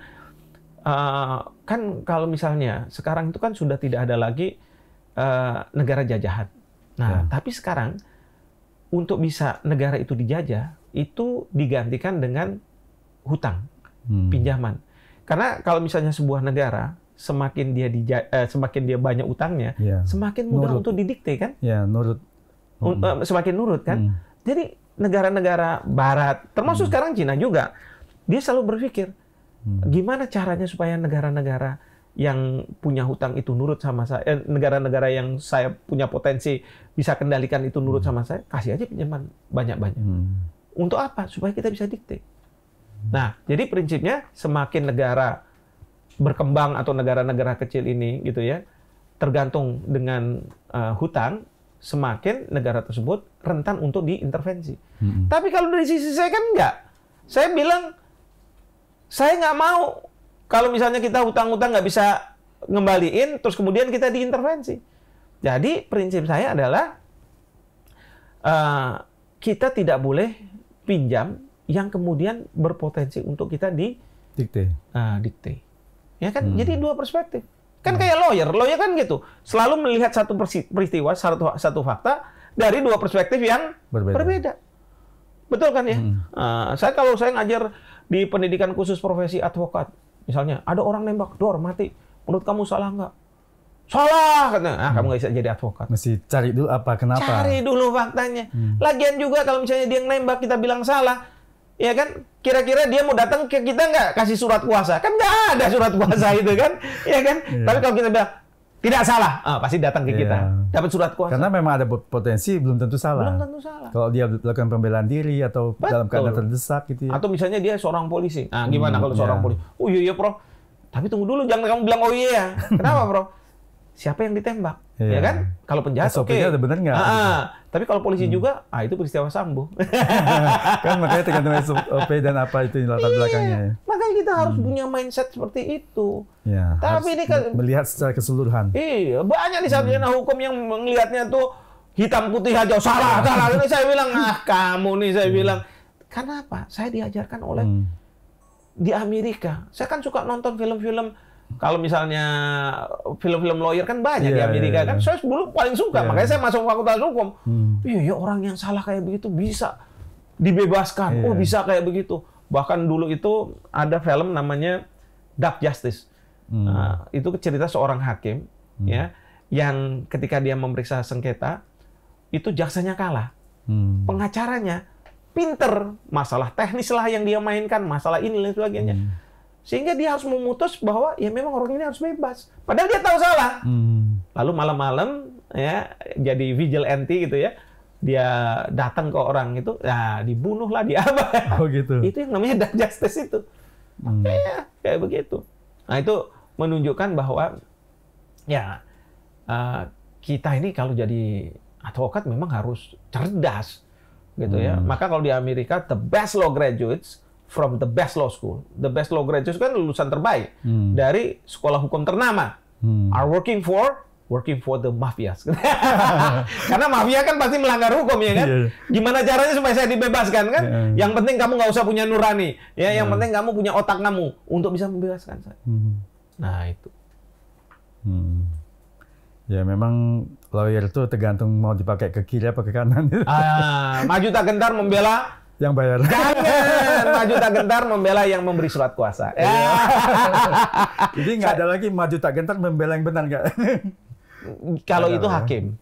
kan kalau misalnya sekarang itu kan sudah tidak ada lagi negara jajahan. Nah, tapi sekarang untuk bisa negara itu dijajah, itu digantikan dengan hutang, pinjaman. Karena kalau misalnya sebuah negara semakin dia banyak utangnya, semakin mudah untuk didikte kan? Nurut. Semakin nurut kan? Jadi negara-negara Barat, termasuk sekarang Cina juga, dia selalu berpikir, gimana caranya supaya negara-negara yang punya hutang itu nurut sama saya, negara-negara yang saya punya potensi bisa kendalikan itu nurut sama saya, kasih aja pinjaman banyak-banyak. Untuk apa? Supaya kita bisa dikte. Nah, jadi prinsipnya semakin negara berkembang atau negara-negara kecil ini gitu ya, tergantung dengan hutang, semakin negara tersebut rentan untuk diintervensi. Tapi kalau dari sisi saya kan enggak. Saya bilang, saya nggak mau kalau misalnya kita hutang-hutang nggak bisa ngembaliin, terus kemudian kita diintervensi. Jadi prinsip saya adalah kita tidak boleh pinjam yang kemudian berpotensi untuk kita dikte. Ya kan? Jadi dua perspektif. Kan kayak lawyer kan gitu. Selalu melihat satu peristiwa, satu fakta dari dua perspektif yang berbeda. Betul kan ya? Kalau saya ngajar di pendidikan khusus profesi advokat, misalnya ada orang nembak, dor mati. Menurut kamu salah nggak? Salah, katanya. Kamu nggak bisa jadi advokat. Mesti cari dulu kenapa. Cari dulu faktanya. Lagian juga kalau misalnya dia nembak, kita bilang salah, ya kan? Kira-kira dia mau datang ke kita nggak kasih surat kuasa? Kan nggak ada surat kuasa itu kan? Ya kan? Tapi kalau kita bilang tidak salah, pasti datang ke kita. Dapat surat kuasa. Karena memang ada potensi belum tentu salah. Belum tentu salah. Kalau dia melakukan pembelaan diri atau dalam keadaan terdesak gitu ya. Atau misalnya dia seorang polisi. Gimana kalau seorang polisi? Oh iya, Prof. Tapi tunggu dulu, jangan kamu bilang oh iya. Kenapa, Prof? Siapa yang ditembak? Ya kan? Kalau penjahat oke. Ada benar nggak? Tapi kalau polisi juga, itu peristiwa Sambo. Kan makanya tergantung SOP dan apa itu latar belakangnya. Ya. Makanya kita harus punya mindset seperti itu. Ya, tapi ini kan melihat secara keseluruhan. Iya, banyak di sarjana hukum yang melihatnya tuh hitam putih aja, salah. Ini saya bilang, kamu nih saya bilang. Kenapa? Saya diajarkan oleh di Amerika. Saya kan suka nonton film-film. Kalau misalnya film-film lawyer kan banyak di Amerika kan. Saya dulu paling suka, makanya saya masuk fakultas hukum. Iya, orang yang salah kayak begitu bisa dibebaskan. Bisa kayak begitu. Bahkan dulu itu ada film namanya Dark Justice. Itu cerita seorang hakim ya yang ketika dia memeriksa sengketa itu jaksanya kalah. Pengacaranya pinter, masalah teknis lah yang dia mainkan, masalah ini dan sebagainya. Sehingga dia harus memutus bahwa ya memang orang ini harus bebas. Padahal dia tahu salah. Lalu malam-malam ya jadi vigilante gitu ya. Dia datang ke orang itu, dibunuhlah dia apa. Oh gitu. Itu yang namanya dark justice itu. Ya, kayak begitu. Nah itu menunjukkan bahwa ya kita ini kalau jadi advokat memang harus cerdas gitu ya. Maka kalau di Amerika the best law graduates from the best law school. The best law graduates kan lulusan terbaik dari sekolah hukum ternama. Are working for the mafias. Karena mafia kan pasti melanggar hukum ya kan. Gimana caranya supaya saya dibebaskan kan? Yang penting kamu nggak usah punya nurani. Ya, yang penting kamu punya otak kamu untuk bisa membebaskan saya. Nah itu. Ya memang lawyer itu tergantung mau dipakai ke kiri apa ke kanan. Maju tak gentar membela yang bayar. Jangan maju tak gentar membela yang memberi surat kuasa. Jadi nggak ada lagi maju tak gentar membela yang benar nggak? Kalau itu hakim.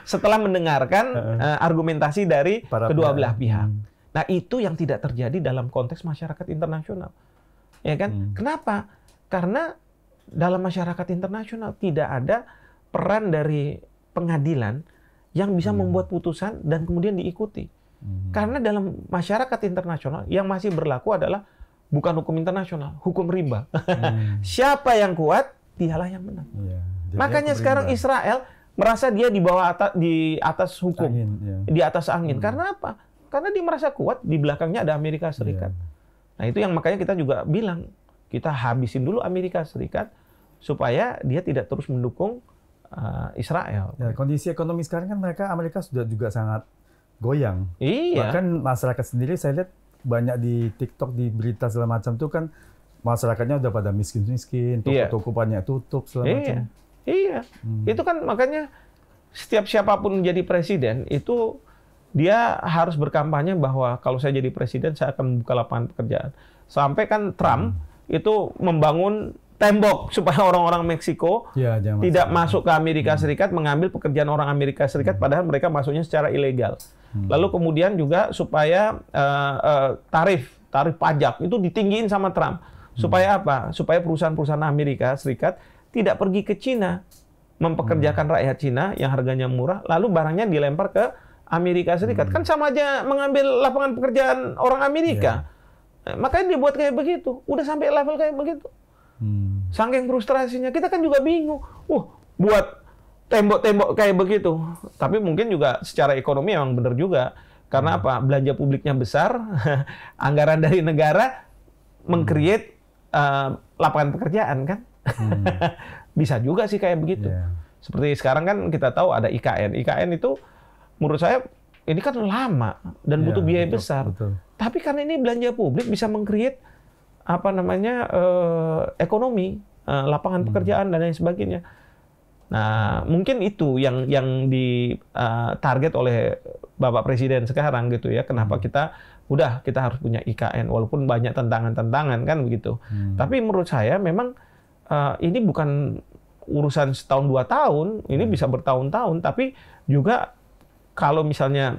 Setelah mendengarkan argumentasi dari kedua belah pihak. Nah itu yang tidak terjadi dalam konteks masyarakat internasional. Ya kan? Kenapa? Karena dalam masyarakat internasional tidak ada peran dari pengadilan yang bisa membuat putusan dan kemudian diikuti. Karena dalam masyarakat internasional yang masih berlaku adalah bukan hukum internasional, hukum rimba. Siapa yang kuat, dialah yang menang. Makanya sekarang Israel merasa dia di atas hukum, di atas angin. Karena apa? Karena dia merasa kuat, di belakangnya ada Amerika Serikat. Nah itu yang makanya kita juga bilang, kita habisin dulu Amerika Serikat supaya dia tidak terus mendukung Israel. Ya, kondisi ekonomi sekarang kan Amerika sudah juga sangat goyang. Iya. Bahkan masyarakat sendiri saya lihat banyak di TikTok, di berita segala macam tuh kan masyarakatnya udah pada miskin-miskin, toko-toko banyak tutup segala macam. Iya. Itu kan makanya setiap siapapun jadi presiden itu dia harus berkampanye bahwa kalau saya jadi presiden saya akan membuka lapangan pekerjaan. Sampai kan Trump itu membangun tembok supaya orang-orang Meksiko tidak masuk ke Amerika Serikat, mengambil pekerjaan orang Amerika Serikat padahal mereka masuknya secara ilegal. Lalu kemudian juga supaya tarif pajak itu ditinggiin sama Trump. Supaya apa? Supaya perusahaan-perusahaan Amerika Serikat tidak pergi ke Cina mempekerjakan rakyat Cina yang harganya murah, lalu barangnya dilempar ke Amerika Serikat. Kan sama aja mengambil lapangan pekerjaan orang Amerika. Makanya dibuat kayak begitu. Udah sampai level kayak begitu. Saking frustrasinya, kita kan juga bingung. Buat tembok-tembok kayak begitu. Tapi mungkin juga secara ekonomi memang benar juga. Karena apa? Belanja publiknya besar, anggaran dari negara meng-create lapangan pekerjaan kan. Bisa juga sih kayak begitu. Seperti sekarang kan kita tahu ada IKN. IKN itu menurut saya ini kan lama dan butuh biaya besar. Tapi karena ini belanja publik bisa meng-create ekonomi, lapangan pekerjaan dan lain sebagainya. Nah, mungkin itu yang target oleh Bapak Presiden sekarang gitu ya. Kenapa kita harus punya IKN walaupun banyak tantangan-tantangan kan begitu. Tapi menurut saya memang ini bukan urusan setahun 2 tahun, ini bisa bertahun-tahun. Tapi juga kalau misalnya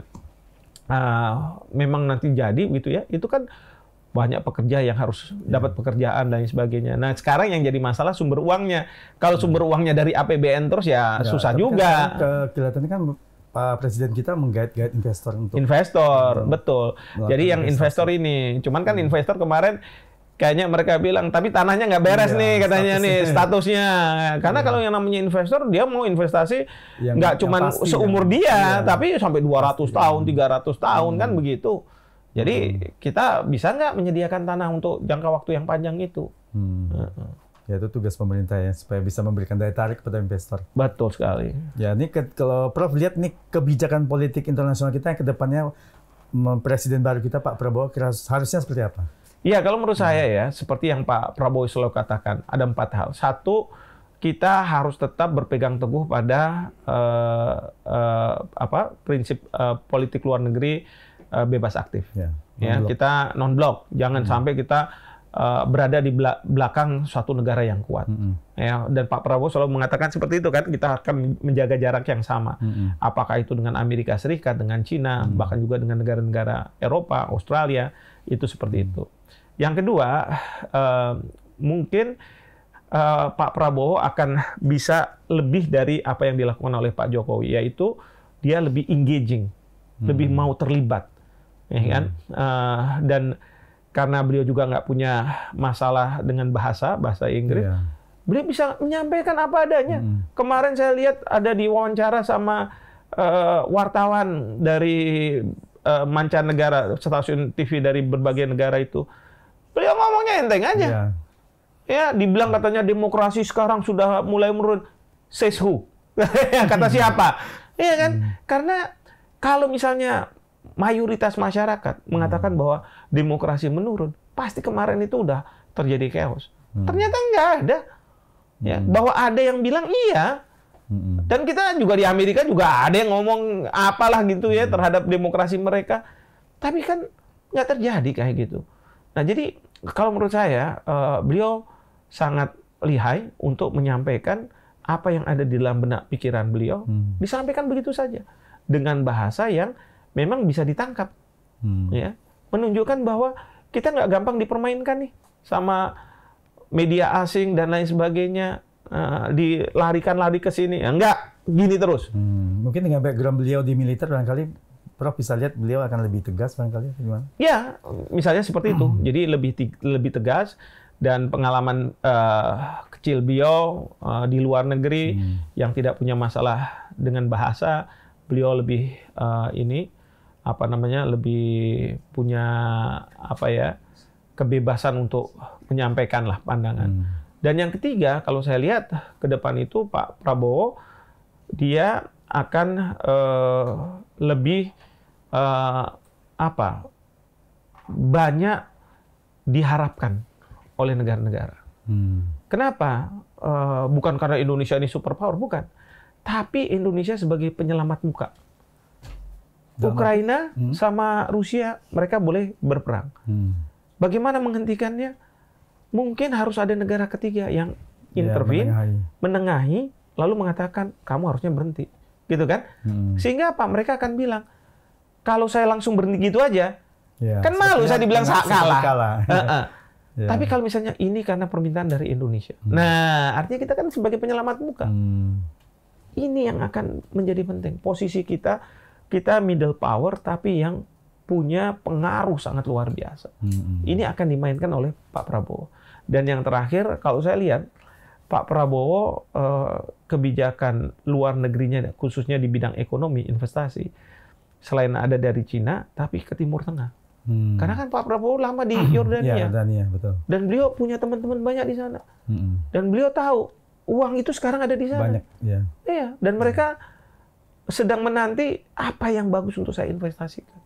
memang nanti jadi gitu ya, itu kan banyak pekerja yang harus dapat pekerjaan dan sebagainya. Nah, sekarang yang jadi masalah sumber uangnya. Kalau sumber uangnya dari APBN terus ya susah juga. Kan kelihatannya kan Pak Presiden kita menggait-gait investor untuk betul. Jadi yang investor ini, cuman kan investor kemarin kayaknya mereka bilang, tapi tanahnya nggak beres nih katanya statusnya. Karena kalau yang namanya investor, dia mau investasi nggak cuma seumur dia, tapi sampai 200 tahun, 300 tahun kan begitu. Jadi kita bisa nggak menyediakan tanah untuk jangka waktu yang panjang itu? Ya itu tugas pemerintah ya, supaya bisa memberikan daya tarik kepada investor. Betul sekali. Ya ini kalau Prof lihat nih kebijakan politik internasional kita yang kedepannya Presiden baru kita Pak Prabowo harusnya seperti apa? Iya, kalau menurut saya ya, seperti yang Pak Prabowo selalu katakan, ada 4 hal. 1, kita harus tetap berpegang teguh pada prinsip politik luar negeri bebas aktif. Ya, kita non-blok. Jangan sampai kita berada di belakang suatu negara yang kuat. Ya, dan Pak Prabowo selalu mengatakan seperti itu kan, kita akan menjaga jarak yang sama. Apakah itu dengan Amerika Serikat, dengan Cina, bahkan juga dengan negara-negara Eropa, Australia, itu seperti itu. Yang kedua, mungkin Pak Prabowo akan bisa lebih dari apa yang dilakukan oleh Pak Jokowi, yaitu dia lebih engaging, lebih mau terlibat. Ya kan? Dan karena beliau juga nggak punya masalah dengan bahasa Inggris, beliau bisa menyampaikan apa adanya. Kemarin saya lihat ada di wawancara sama wartawan dari mancanegara, stasiun TV dari berbagai negara itu, beliau ngomongnya enteng aja. Ya, dibilang katanya demokrasi sekarang sudah mulai menurun. Says who? Kata siapa? Iya kan? Karena kalau misalnya mayoritas masyarakat mengatakan bahwa demokrasi menurun, pasti kemarin itu udah terjadi chaos. Ternyata nggak ada. Ya, bahwa ada yang bilang iya. Dan kita juga di Amerika juga ada yang ngomong apalah gitu ya terhadap demokrasi mereka. Tapi kan nggak terjadi kayak gitu. Nah, jadi kalau menurut saya beliau sangat lihai untuk menyampaikan apa yang ada di dalam benak pikiran beliau, disampaikan begitu saja dengan bahasa yang memang bisa ditangkap, ya, menunjukkan bahwa kita nggak gampang dipermainkan nih sama media asing dan lain sebagainya, dilarikan ke sini, ya, nggak gini terus. Mungkin dengan background beliau di militer barangkali Prof bisa lihat beliau akan lebih tegas barangkali gimana? Ya, misalnya seperti itu, jadi lebih tegas. Dan pengalaman kecil beliau di luar negeri yang tidak punya masalah dengan bahasa, beliau lebih lebih punya kebebasan untuk menyampaikan lah pandangan. Dan yang ketiga, kalau saya lihat ke depan itu Pak Prabowo dia akan lebih banyak diharapkan oleh negara-negara. Kenapa? Bukan karena Indonesia ini superpower, bukan. Tapi Indonesia sebagai penyelamat muka. Ukraina sama Rusia, mereka boleh berperang. Bagaimana menghentikannya? Mungkin harus ada negara ketiga yang intervene, menengahi, lalu mengatakan, kamu harusnya berhenti. Gitu kan? Sehingga apa? Mereka akan bilang, kalau saya langsung berhenti gitu aja, kan malu saya dibilang kalah. Tapi kalau misalnya ini karena permintaan dari Indonesia. Nah, artinya kita kan sebagai penyelamat muka. Ini yang akan menjadi penting. Posisi kita middle power, tapi yang punya pengaruh sangat luar biasa. Ini akan dimainkan oleh Pak Prabowo. Dan yang terakhir, kalau saya lihat, Pak Prabowo kebijakan luar negerinya, khususnya di bidang ekonomi, investasi, selain ada dari Cina, tapi ke Timur Tengah. Karena kan Pak Prabowo lama di Yordania. Betul. Dan beliau punya teman-teman banyak di sana. Dan beliau tahu uang itu sekarang ada di sana. Banyak, ya. Iya, dan mereka sedang menanti apa yang bagus untuk saya investasikan.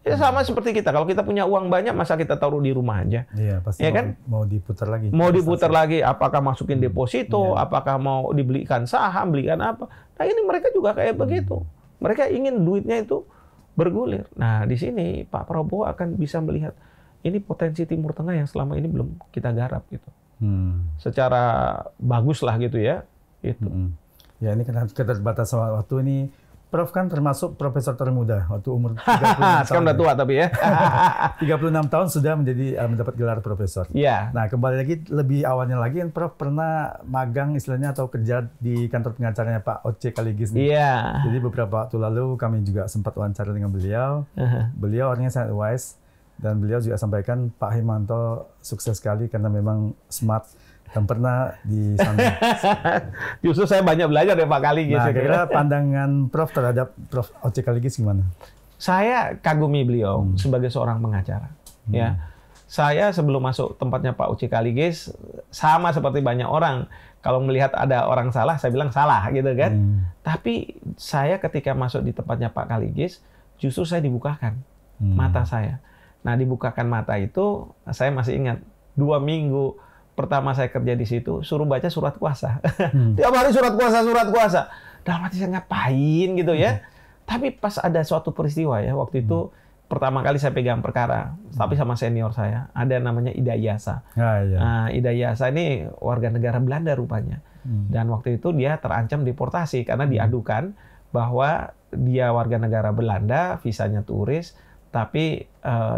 Ya sama seperti kita. Kalau kita punya uang banyak, masa kita taruh di rumah aja? Iya, pasti ya kan? Mau diputar lagi. Mau diputar lagi, apakah masukin deposito, apakah mau dibelikan saham, belikan apa. Nah ini mereka juga kayak begitu. Mereka ingin duitnya itu bergulir. Nah di sini Pak Prabowo akan bisa melihat ini potensi Timur Tengah yang selama ini belum kita garap gitu. Secara bagus lah gitu ya. Itu. Ya ini kan keterbatasan waktu ini. Prof kan termasuk profesor termuda waktu umur 36 tahun. Sekarang udah tua tapi ya. 36 tahun sudah mendapat gelar profesor. Iya. Nah, kembali lagi lebih awalnya lagi kan Prof pernah magang istilahnya atau kerja di kantor pengacaranya Pak Oce Kaligis nih. Iya. Jadi beberapa waktu lalu kami juga sempat wawancara dengan beliau. Beliau orangnya sangat wise dan beliau juga sampaikan Pak Hikmanto sukses sekali karena memang smart. Dan pernah di sana. Justru saya banyak belajar dari Pak Kaligis. Nah, kira-kira pandangan Prof terhadap Prof Oce Kaligis gimana? Saya kagumi beliau sebagai seorang pengacara. Ya, saya sebelum masuk tempatnya Pak Oce Kaligis sama seperti banyak orang. Kalau melihat ada orang salah, saya bilang salah gitu kan. Tapi saya ketika masuk di tempatnya Pak Kaligis, justru saya dibukakan mata saya. Nah, dibukakan mata itu, saya masih ingat 2 minggu pertama saya kerja di situ, suruh baca surat kuasa. Tiap hari surat kuasa. Dalam hati saya ngapain gitu ya. Tapi pas ada suatu peristiwa ya, waktu itu pertama kali saya pegang perkara, tapi sama senior saya, ada namanya Ida Yasa. Nah, Ida Yasa ini warga negara Belanda rupanya. Dan waktu itu dia terancam deportasi karena diadukan bahwa dia warga negara Belanda, visanya turis, tapi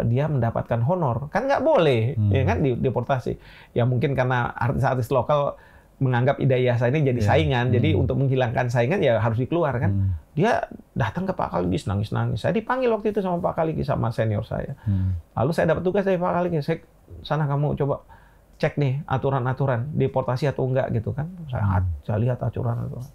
dia mendapatkan honor. Kan nggak boleh, ya kan, deportasi. Ya mungkin karena artis-artis lokal menganggap Ida Yasa ini jadi saingan, jadi untuk menghilangkan saingan ya harus dikeluarkan. Dia datang ke Pak Kaligis, nangis-nangis. Saya dipanggil waktu itu sama Pak Kaligis, sama senior saya. Lalu saya dapat tugas dari Pak Kaligis, sana kamu coba cek nih aturan-aturan, deportasi atau enggak gitu kan. Saya lihat aturan-aturan.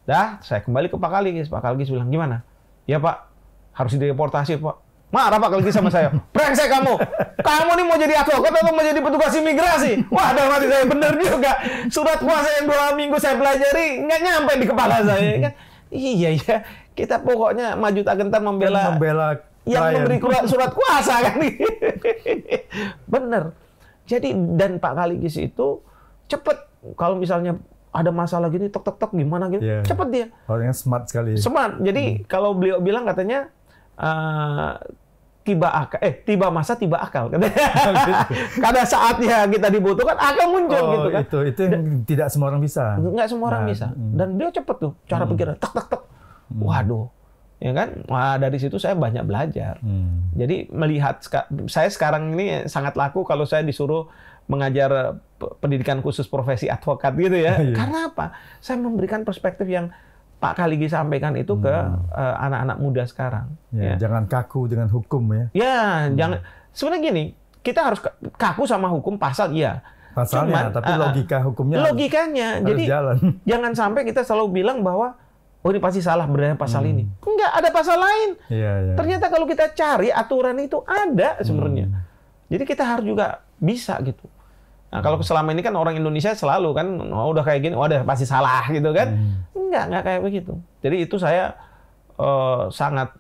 Dah, saya kembali ke Pak Kaligis. Pak Kaligis bilang, gimana? Ya Pak, harus dideportasi Pak. Marah Pak Kaligis sama saya. Brengsek kamu. Kamu nih mau jadi advokat atau mau jadi petugas imigrasi? Wah, dalam hati saya bener juga. Surat kuasa yang 2 minggu saya pelajari nggak nyampe di kepala saya kan. Iya. Kita pokoknya maju tak gentar membela yang memberi surat kuasa kan. Bener. Jadi dan Pak Kaligis itu cepet. Kalau misalnya ada masalah gini, tok gimana gitu, cepet dia. Orangnya smart sekali. Smart. Jadi kalau beliau bilang katanya tiba masa tiba akal. Karena saatnya kita dibutuhkan akal muncul gitu kan. Itu yang tidak semua orang bisa. Nggak semua orang bisa. Dan dia cepet tuh cara pikirnya tak. Waduh. Ya kan? Wah, dari situ saya banyak belajar. Jadi melihat saya sekarang ini sangat laku kalau saya disuruh mengajar pendidikan khusus profesi advokat gitu ya. Karena apa? Saya memberikan perspektif yang Pak Kaligis sampaikan itu ke anak-anak muda sekarang. Jangan kaku dengan hukum ya. Jangan. Sebenarnya gini, kita harus kaku sama hukum pasal, iya. Pasalnya, tapi logika hukumnya. Logikanya. Jadi jalan. Jangan sampai kita selalu bilang bahwa ini pasti salah berdasarkan pasal ini. Enggak, ada pasal lain. Ternyata kalau kita cari aturan itu ada sebenarnya. Jadi kita harus juga bisa gitu. Nah, kalau selama ini kan orang Indonesia selalu kan, udah kayak gini, udah pasti salah gitu kan. Enggak kayak begitu. Jadi itu saya sangat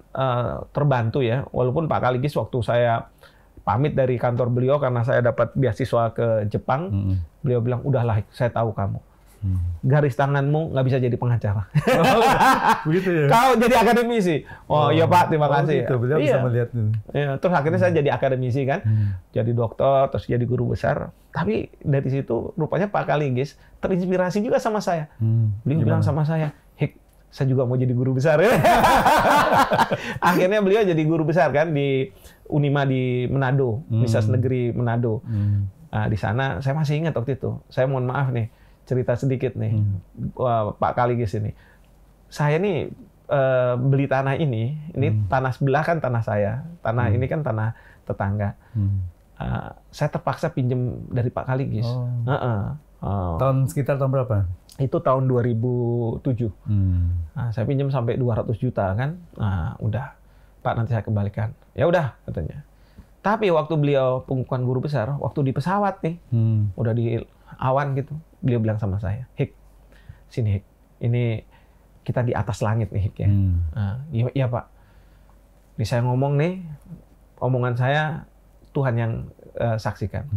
terbantu ya. Walaupun Pak Kaligis waktu saya pamit dari kantor beliau karena saya dapat beasiswa ke Jepang, beliau bilang, udahlah saya tahu kamu. Garis tanganmu nggak bisa jadi pengacara. Begitu ya? Kau jadi akademisi. Iya Pak, terima kasih. Gitu. Beliau bisa melihat. Terus akhirnya saya jadi akademisi kan. Jadi dokter, terus jadi guru besar. Tapi dari situ rupanya Pak Kaligis terinspirasi juga sama saya. Beliau bilang sama saya, Hik, saya juga mau jadi guru besar. Akhirnya beliau jadi guru besar kan di Unima di Manado, Universitas Negeri Manado. Nah, di sana saya masih ingat waktu itu. Saya mohon maaf nih, cerita sedikit nih, Pak Kaligis ini. Saya nih beli tanah ini tanah sebelah kan tanah saya, tanah ini kan tanah tetangga. Saya terpaksa pinjam dari Pak Kaligis. Sekitar tahun berapa? Itu tahun 2007. Nah, saya pinjam sampai 200 juta kan. Nah, udah, Pak nanti saya kembalikan. Ya udah katanya. Tapi waktu beliau pengukuhan guru besar, waktu di pesawat nih, udah di awan gitu, beliau bilang sama saya, Hik, sini Hik, ini kita di atas langit nih Hik ya. Iya Pak. Ini saya ngomong nih, omongan saya Tuhan yang saksikan.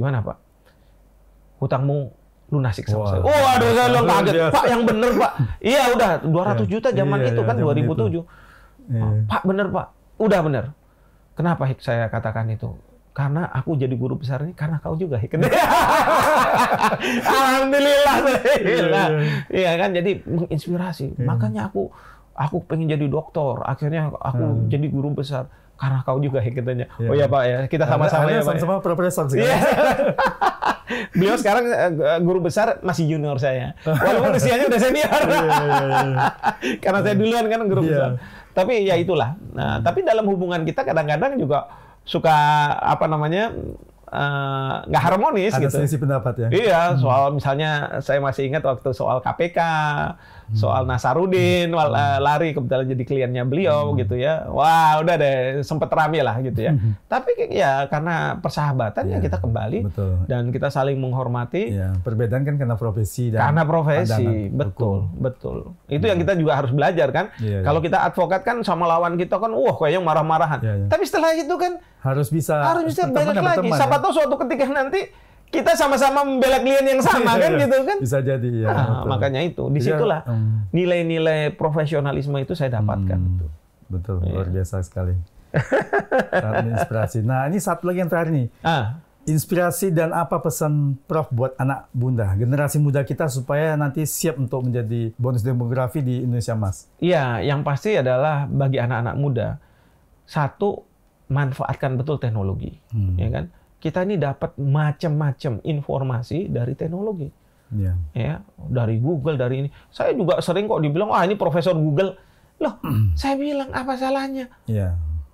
Gimana Pak? Hutangmu lunasik sama saya. Oh, aduh, saya bilang kaget. Pak, yang bener Pak. Iya, udah 200 juta zaman itu kan 2007. Pak, bener Pak. Udah bener. Kenapa saya katakan itu? Karena aku jadi guru besar ini karena kau juga. Alhamdulillah. Iya kan, jadi menginspirasi. Makanya aku pengen jadi dokter. Akhirnya aku jadi guru besar karena kau juga katanya. Oh ya Pak ya, kita sama-sama ya Pak. Sama-sama profesor sih. Beliau sekarang guru besar, masih junior saya. Walaupun usianya udah senior. Karena saya duluan kan guru besar. Tapi ya itulah. Nah, tapi dalam hubungan kita kadang-kadang juga suka nggak harmonis ada gitu. Ada selisih pendapat ya. Iya, soal misalnya saya masih ingat waktu soal KPK, soal Nasarudin lari kebetulan jadi kliennya beliau gitu ya. Wah, udah deh sempet rame lah gitu ya. Tapi ya karena persahabatan ya kita kembali dan kita saling menghormati. Ya, perbedaan kan karena profesi dan karena profesi, betul. Itu yang kita juga harus belajar kan. Kalau kita advokat kan sama lawan kita kan kayaknya marah-marahan. Tapi setelah itu kan harus bisa balik lagi. Siapa tahu suatu ketika nanti kita sama-sama membela klien yang sama kan gitu kan. Bisa jadi ya. Nah, makanya itu disitulah nilai-nilai profesionalisme itu saya dapatkan. Betul, luar biasa sekali. Sangat inspirasi. Nah, ini satu lagi yang terakhir nih. Inspirasi dan apa pesan Prof buat anak bunda, generasi muda kita supaya nanti siap untuk menjadi bonus demografi di Indonesia Mas? Iya, yang pasti adalah bagi anak-anak muda, satu, manfaatkan betul teknologi, ya kan? Kita ini dapat macam-macam informasi dari teknologi, ya, dari Google, dari ini. Saya juga sering kok dibilang, ini profesor Google. Loh, saya bilang apa salahnya?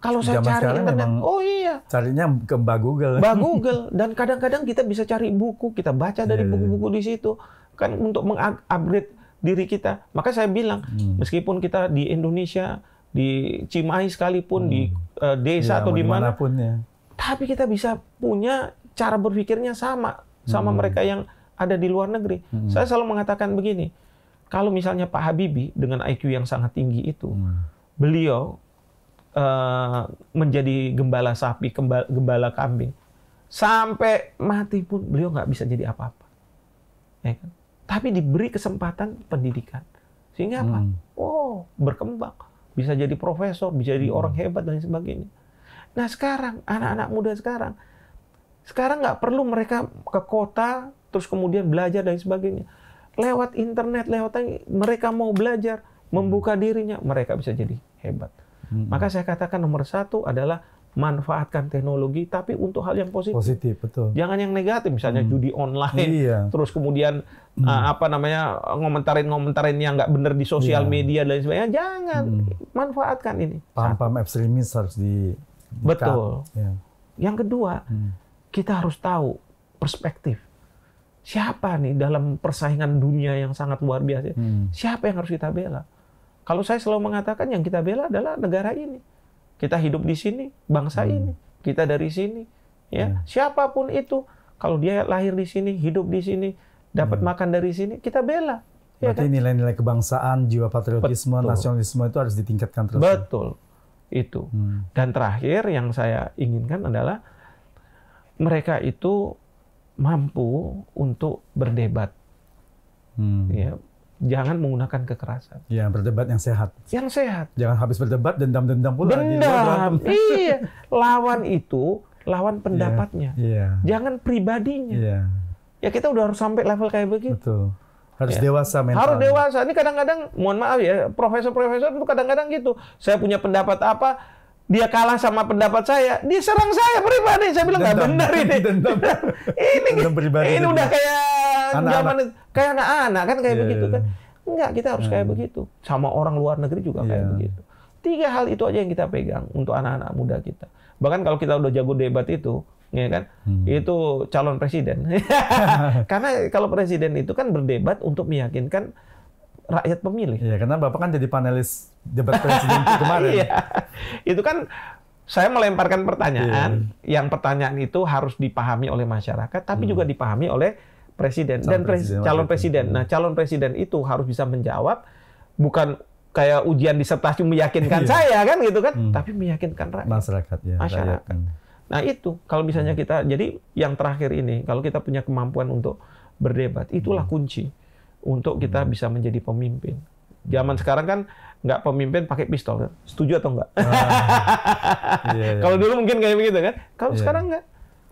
Kalau saya cari internet, carinya ke Mbak Google. Mbak Google, dan kadang-kadang kita bisa cari buku, kita baca dari buku-buku di situ, kan untuk mengupgrade diri kita. Maka saya bilang, meskipun kita di Indonesia, di Cimahi sekalipun, di desa atau di mana, tapi kita bisa punya cara berpikirnya sama mereka yang ada di luar negeri. Saya selalu mengatakan begini, kalau misalnya Pak Habibie dengan IQ yang sangat tinggi itu, beliau menjadi gembala sapi, gembala kambing, sampai mati pun beliau nggak bisa jadi apa-apa. Ya kan? Tapi diberi kesempatan pendidikan. Sehingga apa? Berkembang. Bisa jadi profesor, bisa jadi orang hebat, dan sebagainya. Nah sekarang, anak-anak muda sekarang nggak perlu mereka ke kota, terus kemudian belajar dan sebagainya. Lewat internet, mereka mau belajar, membuka dirinya, mereka bisa jadi hebat. Maka saya katakan nomor satu adalah manfaatkan teknologi, tapi untuk hal yang positif. Positif, betul. Jangan yang negatif, misalnya judi online, terus kemudian ngomentarin yang nggak benar di sosial media dan sebagainya. Jangan, manfaatkan ini. Paham-paham ekstremis harus Betul. Yang kedua, kita harus tahu perspektif. Siapa nih dalam persaingan dunia yang sangat luar biasa? Siapa yang harus kita bela? Kalau saya selalu mengatakan yang kita bela adalah negara ini. Kita hidup di sini, bangsa ini. Kita dari sini. Ya, siapapun itu, kalau dia lahir di sini, hidup di sini, dapat makan dari sini, kita bela. Berarti nilai-nilai kebangsaan, jiwa patriotisme, nasionalisme itu harus ditingkatkan terus. Betul. Itu. Dan terakhir yang saya inginkan adalah mereka itu mampu untuk berdebat. Ya, jangan menggunakan kekerasan. Ya, berdebat yang sehat. Yang sehat. Jangan habis berdebat dendam-dendam pula. Dendam. Iya. Lawan itu, lawan pendapatnya. Jangan pribadinya. Ya kita udah harus sampai level kayak begitu. Betul. Harus dewasa mental. Harus dewasa. Ini kadang-kadang, mohon maaf ya, profesor-profesor itu kadang-kadang gitu. Saya punya pendapat apa, dia kalah sama pendapat saya, dia serang saya pribadi. Saya bilang nggak benar ini. Ini udah kayak zaman kayak anak-anak kan kayak begitu kan. Enggak, kita harus kayak begitu. Sama orang luar negeri juga kayak begitu. 3 hal itu aja yang kita pegang untuk anak-anak muda kita. Bahkan kalau kita udah jago debat itu, ya kan, itu calon presiden. Karena kalau presiden itu kan berdebat untuk meyakinkan rakyat pemilih. Iya, karena Bapak kan jadi panelis debat presiden kemarin. Iya. Itu kan saya melemparkan pertanyaan, yang pertanyaan itu harus dipahami oleh masyarakat, tapi juga dipahami oleh presiden dan calon presiden. Nah, calon presiden itu harus bisa menjawab, bukan kayak ujian disertasi meyakinkan saya kan gitu kan, tapi meyakinkan rakyat. Masyarakat ya. Masyarakat. Nah itu kalau misalnya kita, jadi yang terakhir ini, kalau kita punya kemampuan untuk berdebat, itulah kunci untuk kita bisa menjadi pemimpin. Zaman sekarang kan nggak pemimpin pakai pistol, kan? Setuju atau enggak? Iya. Kalau dulu mungkin kayak begitu kan, kalau sekarang enggak.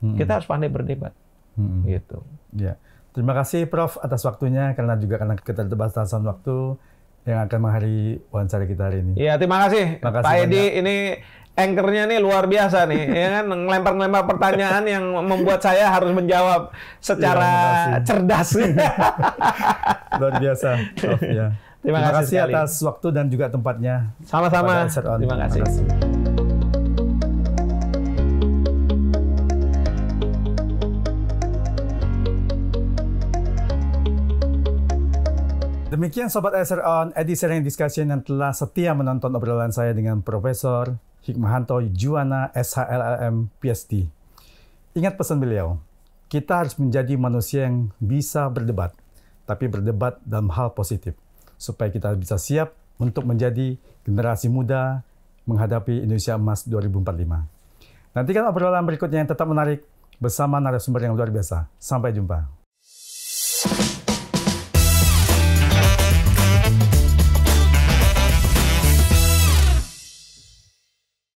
Kita harus pandai berdebat. Gitu. Ya. Terima kasih Prof atas waktunya, karena keterbatasan waktu yang akan mengakhiri wawancara kita hari ini. Iya, terima kasih. Pak Edi, ini anchor-nya nih luar biasa nih, ya kan, ngelempar-ngelempar pertanyaan yang membuat saya harus menjawab secara cerdas. Luar biasa, Prof. Ya. Terima kasih atas waktu dan juga tempatnya. Sama-sama. Terima kasih. Demikian Sobat SR On, Edi Sharing Discussion yang telah setia menonton obrolan saya dengan Profesor Hikmahanto Juwana, SHLLM, PhD. Ingat pesan beliau, kita harus menjadi manusia yang bisa berdebat, tapi berdebat dalam hal positif, supaya kita bisa siap untuk menjadi generasi muda menghadapi Indonesia Emas 2045. Nantikan obrolan berikutnya yang tetap menarik bersama narasumber yang luar biasa. Sampai jumpa.